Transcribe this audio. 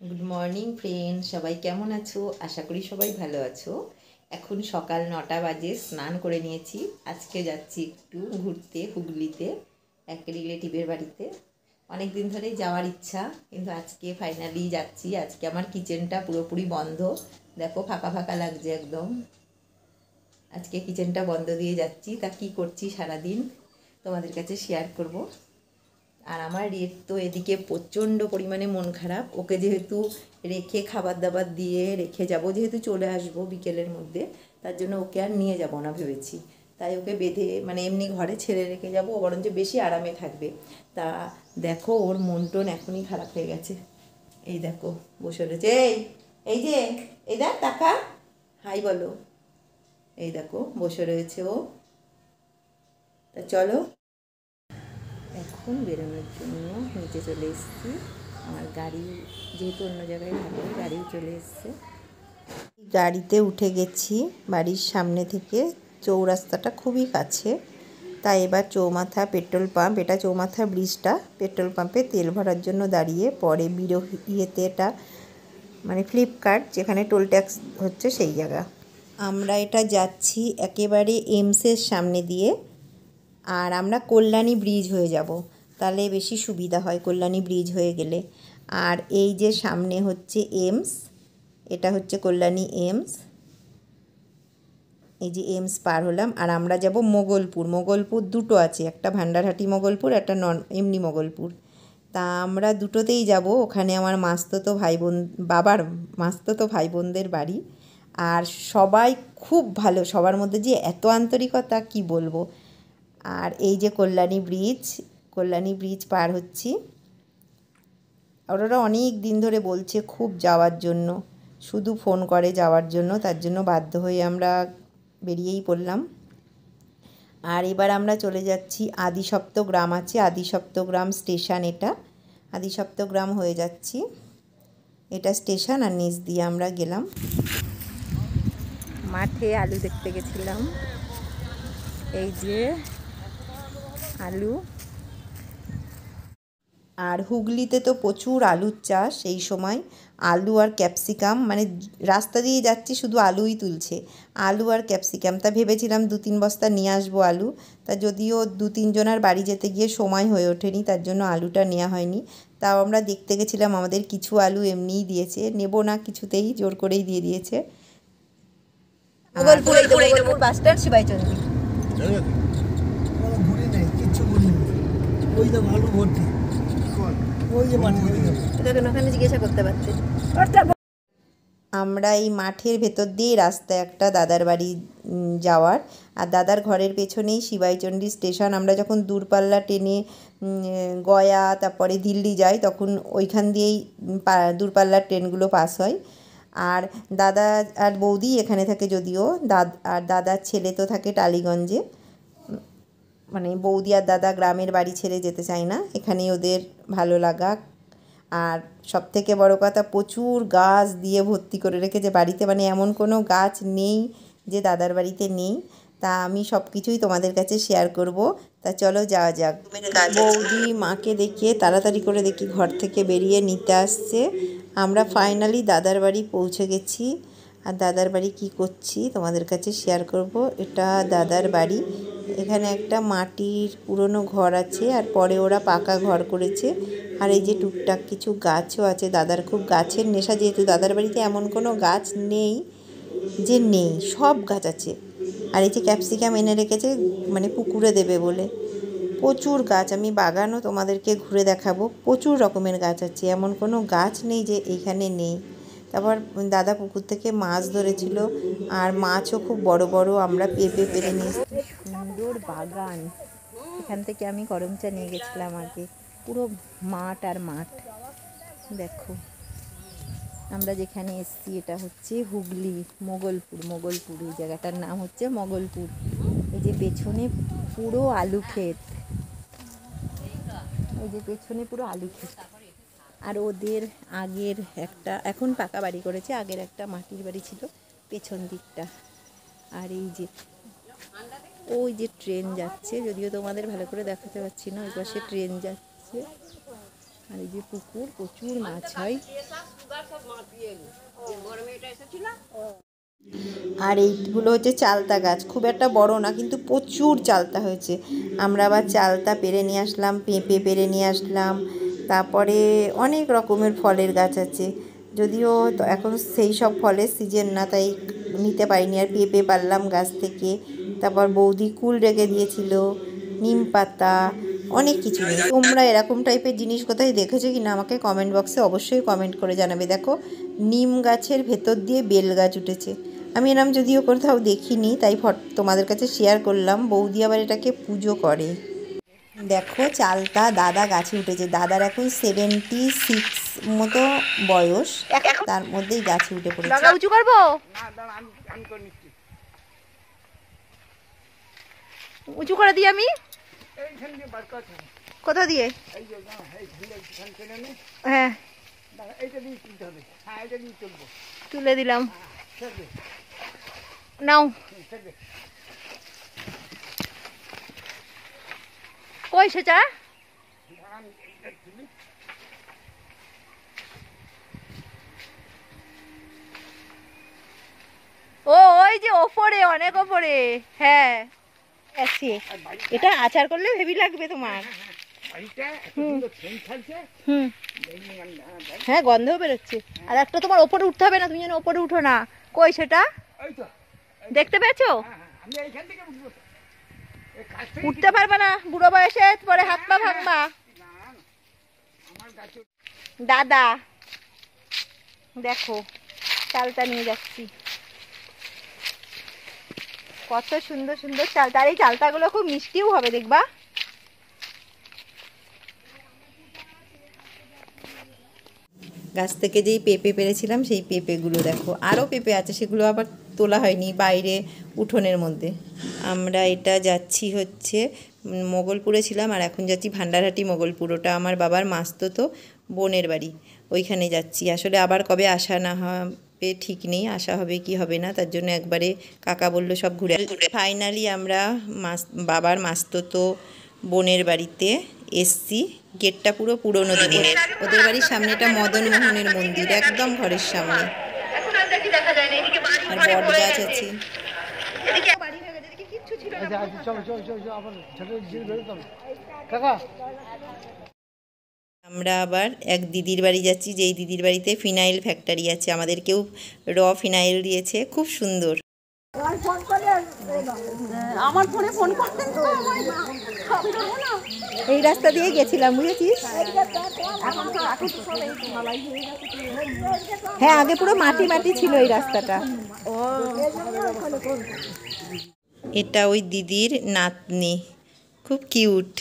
Good morning friend, সবাই কেমন আছো? আশা করি সবাই ভালো আছো। এখন সকাল 9টা বাজে, স্নান করে নিয়েছি। আজকে যাচ্ছি একটু ঘুরতে হুগলিতে, এক রিলেটিভের বাড়িতে। অনেক দিন ধরেই যাওয়ার ইচ্ছা, কিন্তু আজকে ফাইনালি যাচ্ছি। আজকে আমার কিচেনটা পুরোপুরি বন্ধ, দেখো ফাঁকা ফাঁকা লাগছে একদম। আজকে কিচেনটা বন্ধ দিয়ে যাচ্ছি, তা কী করছি সারাদিন তোমাদের কাছে শেয়ার করব। আর আমার রেট তো এদিকে প্রচণ্ড পরিমাণে মন খারাপ। ওকে যেহেতু রেখে খাবার দাবার দিয়ে রেখে যাব, যেহেতু চলে আসবো বিকেলের মধ্যে, তার জন্য ওকে আর নিয়ে যাব না ভেবেছি। তাই ওকে বেঁধে মানে এমনি ঘরে ছেড়ে রেখে যাব, ও বরঞ্চ বেশি আরামে থাকবে। তা দেখো ওর মন টন এখনই খারাপ হয়ে গেছে। এই দেখো বসে রয়েছে, এই যে এই দেখ টাকা, হাই বলো। এই দেখো বসে রয়েছে ও। তা চলো এখন বেরোনোর জন্য নিচে চলে এসেছি। আমার গাড়ি যেহেতু অন্য জায়গায় থাকে, গাড়িও চলে এসছে। গাড়িতে উঠে গেছি বাড়ির সামনে থেকে। চৌরাস্তাটা খুবই কাছে। তাই এবার চৌমাথা পেট্রোল পাম্প, এটা চৌমাথা ব্রিজটা, পেট্রোল পাম্পে তেল ভরার জন্য দাঁড়িয়ে পরে ইয়েতে, এটা মানে ফ্লিপকার্ট যেখানে টোল ট্যাক্স হচ্ছে সেই জায়গা। আমরা এটা যাচ্ছি একেবারে এমসের সামনে দিয়ে। আর আমরা কল্যাণী ব্রিজ হয়ে যাব, তাহলে বেশি সুবিধা হয় কল্যাণী ব্রিজ হয়ে গেলে। আর এই যে সামনে হচ্ছে এমস, এটা হচ্ছে কল্যাণী এমস। এই যে এমস পার হলাম, আর আমরা যাব মোগলপুর। মোগলপুর দুটো আছে, একটা ভান্ডারহাটি মোগলপুর, একটা এমনি মোগলপুর। তা আমরা দুটোতেই যাব। ওখানে আমার মাস্তুতো ভাই বোন, বাবার মাস্তুতো ভাই বোনদের বাড়ি। আর সবাই খুব ভালো, সবার মধ্যে যে এত আন্তরিকতা কি বলবো। আর এই যে কল্যাণী ব্রিজ, কল্যাণী ব্রিজ পার হচ্ছি। ওরা অনেক দিন ধরে বলছে খুব যাওয়ার জন্য, শুধু ফোন করে যাওয়ার জন্য, তার জন্য বাধ্য হয়ে আমরা বেরিয়েই পড়লাম। আর এবার আমরা চলে যাচ্ছি আদিসপ্তগ্রাম আছে, আদিসপ্তগ্রাম স্টেশন, এটা আদিসপ্তগ্রাম হয়ে যাচ্ছি, এটা স্টেশন। আর নিচ দিয়ে আমরা গেলাম মাঠে আলু দেখতে গেছিলাম। এই যে আলু। আর হুগলিতে তো প্রচুর আলুর চাষ এই সময়। আলু আর ক্যাপসিকাম, মানে রাস্তা দিয়ে যাচ্ছি শুধু আলুই তুলছে, আলু আর ক্যাপসিকাম। তা ভেবেছিলাম 2-3 বস্তা নিয়ে আসবো আলু। তা যদিও 2-3 জনের বাড়ি যেতে গিয়ে সময় হয়ে ওঠেনি, তার জন্য আলুটা নেওয়া হয়নি। তাও আমরা দেখতে গেছিলাম, আমাদের কিছু আলু এমনিই দিয়েছে, নেব না কিছুতেই, জোর করেই দিয়ে দিয়েছে। মোগলপুর বাস স্ট্যান্ড, শিবাইচন্দ্র। ওখানে জিজ্ঞাসা করতে পারছে। আমরা এই মাঠের ভেতর দিয়ে রাস্তায় একটা দাদার বাড়ি যাওয়ার, আর দাদার ঘরের পেছনেই শিবাইচন্ডী স্টেশন। আমরা যখন দূরপাল্লা ট্রেনে গয়া তারপরে দিল্লি যাই, তখন ওইখান দিয়েই দূরপাল্লার ট্রেনগুলো পাস হয়। আর দাদা আর বৌদি এখানে থাকে, যদিও আর দাদার ছেলে তো থাকে টালিগঞ্জে। মানে বৌদি আর দাদা গ্রামের বাড়ি ছেড়ে যেতে চায় না, এখানেই ওদের ভালো লাগা। আর সবথেকে বড় কথা, প্রচুর গাছ দিয়ে ভর্তি করে রেখেছে বাড়িতে, মানে এমন কোনো গাছ নেই যে দাদার বাড়িতে নেই। তা আমি সব কিছুই তোমাদের কাছে শেয়ার করব। তা চলো যাওয়া যাক। বৌদি মাকে দেখিয়ে তাড়াতাড়ি করে দেখি ঘর থেকে বেরিয়ে নিতে আসছে। আমরা ফাইনালি দাদার বাড়ি পৌঁছে গেছি। আর দাদার বাড়ি কী করছি তোমাদের কাছে শেয়ার করব। এটা দাদার বাড়ি। এখানে একটা মাটির পুরনো ঘর আছে, আর পরে ওরা পাকা ঘর করেছে। আর এই যে টুকটাক কিছু গাছও আছে। দাদার খুব গাছের নেশা, যেহেতু দাদার বাড়িতে এমন কোনো গাছ নেই যে নেই, সব গাছ আছে। আর এই যে ক্যাপসিকাম এনে রেখেছে, মানে পুকুরে দেবে বলে। প্রচুর গাছ, আমি বাগানও তোমাদেরকে ঘুরে দেখাবো। প্রচুর রকমের গাছ আছে, এমন কোনো গাছ নেই যে এইখানে নেই। তারপর দাদা পুকুর থেকে মাছ ধরেছিল, আর মাছও খুব বড় বড়। আমরা পেঁপে পেরে নিয়ে এসেছি। সুন্দর বাগান, এখান থেকে আমি গরম চা নিয়ে গেছিলাম আগে। পুরো মাঠ আর মাঠ। দেখো আমরা যেখানে এসেছি এটা হচ্ছে হুগলি মোগলপুর, এই জায়গাটার নাম হচ্ছে মোগলপুর। এই যে পেছনে পুরো আলু ক্ষেত, এই যে পেছনে পুরো আলু ক্ষেত। আর ওদের আগের একটা, এখন পাকা বাড়ি করেছে, আগের একটা মাটির বাড়ি ছিল পেছন দিকটা। আর এই যে ওই যে ট্রেন যাচ্ছে, যদিও তোমাদের ভালো করে দেখাতে পারছি না, ওই পাশে ট্রেন যাচ্ছে। আর এই যে পুকুর, প্রচুর মাছ হয়। আর এইগুলো হচ্ছে চালতা গাছ, খুব একটা বড় না কিন্তু প্রচুর চালতা হয়েছে। আমরা আবার চালতা পেরে নিয়ে আসলাম, পেঁপে পেরে নিয়ে আসলাম, তারপরে অনেক রকমের ফলের গাছ আছে। যদিও তো এখন সেই সব ফলের সিজন না, তাই নিতে পারিনি। আর পেঁপে পারলাম গাছ থেকে, তারপর বৌদি কুল রেখে দিয়েছিল, নিম পাতা, অনেক কিছু নিয়ে। তোমরা এরকম টাইপের জিনিস কোথায় দেখেছো কি না আমাকে কমেন্ট বক্সে অবশ্যই কমেন্ট করে জানাবে। দেখো নিম গাছের ভেতর দিয়ে বেল গাছ উঠেছে, আমি এরম যদিও কোথাও দেখিনি, তাই তোমাদের কাছে শেয়ার করলাম। বৌদি আবার এটাকে পুজো করে। দেখো চালতা দাদা গাছে উঠেছে, দাদার এখন 76 মতো বয়স, তার মধ্যেই গাছে উঠে পড়েছে। উঁচু করবো, উঁচু করে দিই আমি। কোথা দিয়ে? হ্যাঁ তুলে দিলাম, নাও। কই সেটা? ও ওই যে ওপরে, অনেক ওপরে। হ্যাঁ আছি, এটা আচার করলে হেভি লাগবে তোমার। হ্যাঁ গন্ধও বেরোচ্ছে। আর একটা তোমার ওপরে উঠতে হবে না, তুমি যেন ওপরে উঠো না। কই সেটা? দেখতে পেয়েছো? উঠতে পারবে না বুড়ো বয়সে, পরে হাত পা ভাঙবা। দাদা দেখো চালতা নিয়ে যাচ্ছি, কত সুন্দর সুন্দর চালতা। আর এই চালতাগুলো খুব মিষ্টিও হবে দেখবা। গাছ থেকে যেই পেঁপে পেরেছিলাম সেই পেঁপেগুলো দেখো, আরও পেঁপে আছে, সেগুলো আবার তোলা হয়নি, বাইরে উঠোনের মধ্যে। আমরা এটা যাচ্ছি হচ্ছে মোগলপুরে ছিলাম, আর এখন যাচ্ছি ভান্ডারহাটি মোগলপুর। ওটা আমার বাবার মাস্তুতো বোনের বাড়ি, ওইখানে যাচ্ছি। আসলে আবার কবে আসা না হবে ঠিক নেই, আসা হবে কি হবে না, তার জন্য একবারে কাকা বললো সব ঘুরে। ফাইনালি আমরা বাবার মাস্তুতো বোনের বাড়িতে এসছি। গেটটা পুরো পুরনো দিনের, ওদের বাড়ির সামনেটা মদন মোহনের মন্দির, একদম ঘরের সামনে। আর বট গাছ আছে। আমরা আবার এক দিদির বাড়ি যাচ্ছি, যেই দিদির বাড়িতে ফিনাইল ফ্যাক্টরি আছে, আমাদেরকেও ফিনাইল দিয়েছে, খুব সুন্দর। আমার ফোনে ফোন করতেন তো, এই রাস্তা দিয়ে গেছিলাম বুঝেছিস। হ্যাঁ আগে পুরো মাটি মাটি ছিল এই রাস্তাটা। এটা ওই দিদির নাতনি, খুব কিউট।